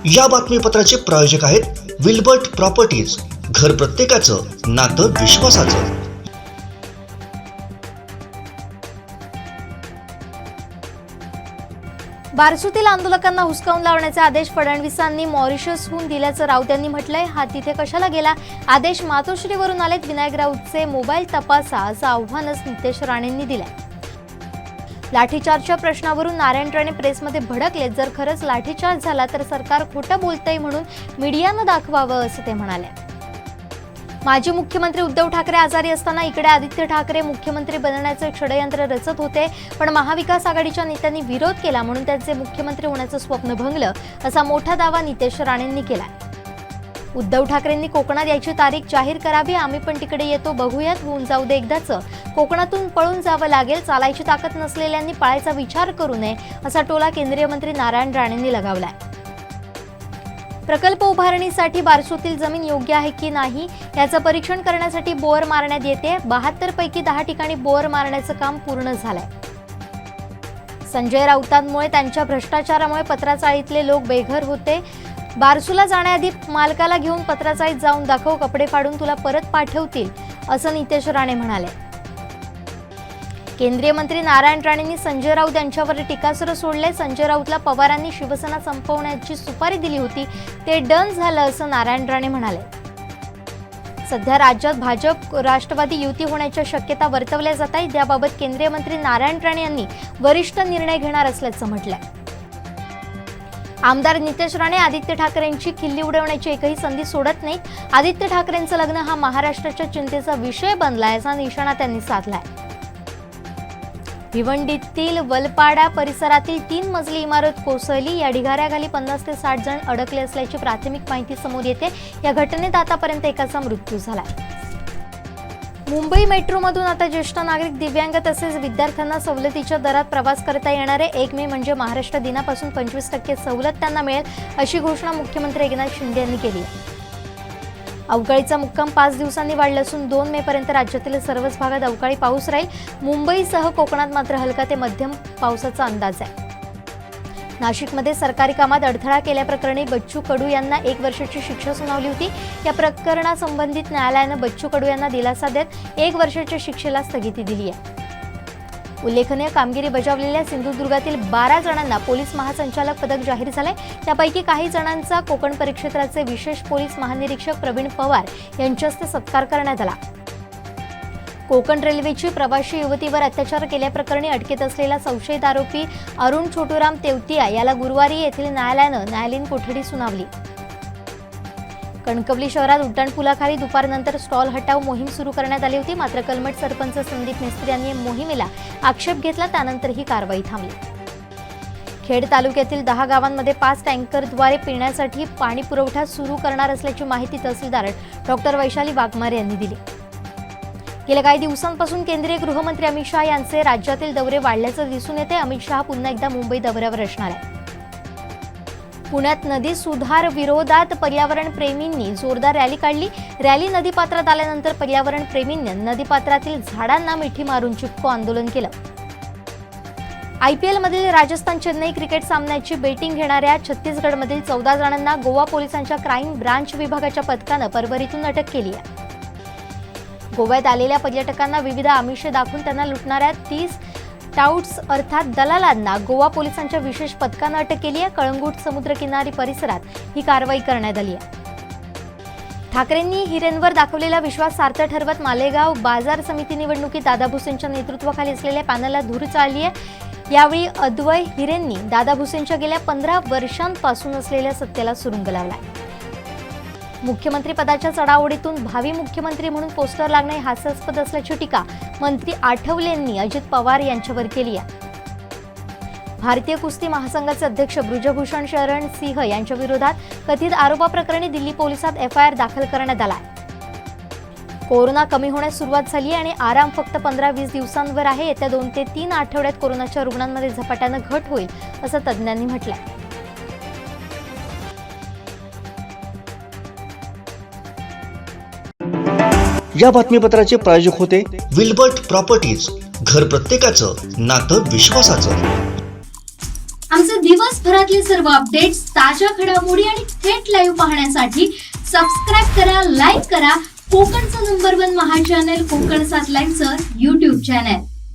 या बातमीपत्राचे प्रायोजक आहेत विल्बर्ट प्रॉपर्टीज, घर प्रत्येकाचं नातं विश्वासाचं। बारसूतील आंदोलकांना हुसकावून लावण्याचे आदेश फडणवीसांनी मॉरिशसहून दिल्याचं राऊत यांनी म्हटलंय। हा तिथे कशाला गेला? आदेश मातोश्रीवरून आलेत। विनायक राऊतचे मोबाईल तपासा असं आव्हानच नितेश राणेंनी दिलंय। लाठीचार्जच्या प्रश्नावरून नारायण राणे प्रेसमध्ये भडकले। जर खरंच लाठीचार्ज झाला तर सरकार खोटं बोलतंय म्हणून मीडियानं दाखवावं असं ते म्हणाले। माजी मुख्यमंत्री उद्धव ठाकरे आजारी असताना इकडे आदित्य ठाकरे मुख्यमंत्री बनण्याचे षडयंत्र रचत होते, पण महाविकास आघाडीच्या नेत्यांनी विरोध केला म्हणून त्यांचे मुख्यमंत्री होण्याचं स्वप्न भंगलं असा मोठा दावा नितेश राणेंनी केला। उद्धव ठाकरेंनी कोकणात याची तारीख जाहीर करावी, आम्ही पण तिकडे येतो, बघूयात, होऊन जाऊ दे एकदाचं। कोकणातून पळून जावं लागेल, चालायची ताकद नसलेल्यांनी पळायचा विचार करू नये असा टोला केंद्रीय मंत्री नारायण राणेंनी लगावलाय। प्रकल्प उभारणीसाठी बारसूतील जमीन योग्य आहे की नाही याचं परीक्षण करण्यासाठी बोअर मारण्यात येते। 72 पैकी 10 ठिकाणी बोअर मारण्याचं काम पूर्ण झालंय। संजय राऊतांमुळे त्यांच्या भ्रष्टाचारामुळे पत्राचाळीतले लोक बेघर होते। बारसूला जाण्याआधी मालकाला घेऊन पत्राचाळीत जाऊन दाखव, कपडे फाडून तुला परत पाठवतील असं नितेश राणे म्हणाले। केंद्रीय मंत्री नारायण राणेंनी संजय राऊत यांच्यावर टीकास्त्र सोडले। संजय राऊतला पवारांनी शिवसेना संपवण्याची सुपारी दिली होती, ते डन झालं असं नारायण राणे म्हणाले। सध्या राज्यात भाजप राष्ट्रवादी युती होण्याच्या शक्यता वर्तवल्या जात आहेत। याबाबत केंद्रीय मंत्री नारायण राणे यांनी वरिष्ठ निर्णय घेणार असल्याचं म्हटलंय। आमदार नितेश राणे आदित्य ठाकरेंची खिल्ली उडवण्याची एकही संधी सोडत नाहीत। आदित्य ठाकरेंचं लग्न हा महाराष्ट्राच्या चिंतेचा विषय बनलाय असा निशाणा त्यांनी साधलाय। भिवंडीतील वलपाडा परिसरातील 3 मजली इमारत कोसळली। या ढिगाऱ्याखाली 50 ते 60 जण अडकले असल्याची प्राथमिक माहिती समोर येते। या घटनेत आतापर्यंत एकाचा मृत्यू झाला। मुंबई मेट्रोमधून आता ज्येष्ठ नागरिक, दिव्यांग तसेच विद्यार्थ्यांना सवलतीच्या दरात प्रवास करता येणार आहे। 1 मे म्हणजे महाराष्ट्र दिनापासून 25% सवलत त्यांना मिळेल अशी घोषणा मुख्यमंत्री एकनाथ शिंदे यांनी केली आहे। अवकाळीचा मुक्काम 5 दिवसांनी वाढला असून 2 मे पर्यंत राज्यातील सर्वच भागात अवकाळी पाऊस राहील। मुंबईसह कोकणात मात्र हलका ते मध्यम पावसाचा अंदाज आहे। नाशिकमध्ये सरकारी कामात अडथळा केल्याप्रकरणी बच्चू कडू यांना 1 वर्षाची शिक्षा सुनावली होती। या प्रकरणासंबंधित न्यायालयानं बच्चू कडू यांना दिलासा देत 1 वर्षाच्या शिक्षेला स्थगिती दिली आहे। उल्लेखनीय कामगिरी बजावलेल्या सिंधुदुर्गातील 12 जणांना पोलीस महासंचालक पदक जाहीर झाले। त्यापैकी काही जणांचा कोकण परिक्षेत्राचे विशेष पोलीस महानिरीक्षक प्रवीण पवार यांच्या हस्ते सत्कार करण्यात आला। कोकण रेल्वेची प्रवासी युवतीवर अत्याचार केल्याप्रकरणी अटकेत असलेला संशयित आरोपी अरुण छोटूराम तेवतिया याला गुरुवारी येथील न्यायालयानं न्यायालयीन कोठडी सुनावली। कणकवली शहरात उड्डाणपुलाखाली दुपारनंतर स्टॉल हटाव मोहीम सुरू करण्यात आली होती, मात्र कलमठ सरपंच संदीप मिस्त्री यांनी मोहिमेला आक्षेप घेतला, त्यानंतर ही कारवाई थांबली। खेड तालुक्यातील 10 गावांमध्ये 5 टँकरद्वारे पिण्यासाठी पाणी पुरवठा सुरू करणार असल्याची माहिती तहसीलदार डॉक्टर वैशाली वाघमारे यांनी दिली। गेल्या काही दिवसांपासून केंद्रीय गृहमंत्री अमित शहा यांचे राज्यातील दौरे वाढल्याचं दिसून येते। अमित शहा पुन्हा एकदा मुंबई दौऱ्यावर असणार आहे। पुण्यात नदी सुधार विरोधात पर्यावरण प्रेमींनी जोरदार रॅली काढली। रॅली नदीपात्रात आल्यानंतर पर्यावरण प्रेमींनी नदीपात्रातील झाडांना मिठी मारून चिपको आंदोलन केलं। IPL मधील राजस्थान चेन्नई क्रिकेट सामन्याची बेटिंग घेणाऱ्या छत्तीसगडमधील 14 जणांना गोवा पोलिसांच्या क्राईम ब्रांच विभागाच्या पथकानं परभणीतून अटक केली आहे। गोव्यात आलेल्या पर्यटकांना विविध आमिषे दाखवून त्यांना लुटणाऱ्या 30 टाउट्स अर्थात दलालांना गोवा पोलिसांच्या विशेष पथकानं अटक केली आहे। कळंगूट समुद्रकिनारी परिसरात ही कारवाई करण्यात आली आहे। ठाकरेंनी हिरेंवर दाखवलेला विश्वास सार्थ ठरवत मालेगाव बाजार समिती निवडणुकीत दादा भुसेंच्या नेतृत्वाखाली असलेल्या पॅनलला धूळ चालली आहे। यावेळी अद्वय हिरेंनी दादा भुसेंच्या गेल्या 15 वर्षांपासून असलेल्या सत्तेला सुरुंग लावला। मुख्यमंत्री पदाच्या चढाओढीतून भावी मुख्यमंत्री म्हणून पोस्टर लागणे हास्यास्पद असल्याची टीका मंत्री आठवलेंनी अजित पवार यांच्यावर केली आहे। भारतीय कुस्ती महासंघाचे अध्यक्ष ब्रिजभूषण शरण सिंह यांच्या विरोधात कथित आरोपाप्रकरणी दिल्ली पोलिसात FIR दाखल करण्यात आला आहे। कोरोना कमी होण्यास सुरुवात झाली आणि आराम फक्त 15-20 दिवसांवर आहे। येत्या 2 ते 3 आठवड्यात कोरोनाच्या रुग्णांमध्ये झपाट्यानं घट होईल असं तज्ज्ञांनी म्हटलंय। या बातमीपत्राचे प्रायोजक होते विल्बर्ट प्रॉपर्टीज, घर प्रत्येकाचं नातं विश्वासाचं। आमचे दिवसभरातले सर्व अपडेट्स, ताज्या घडामोडी आणि थेट लाईव्ह पाहण्यासाठी सबस्क्राईब करा, लाईक करा कोकणचं नंबर 1 महा चॅनल कोकण 7 लाईव्हचं YouTube चॅनल.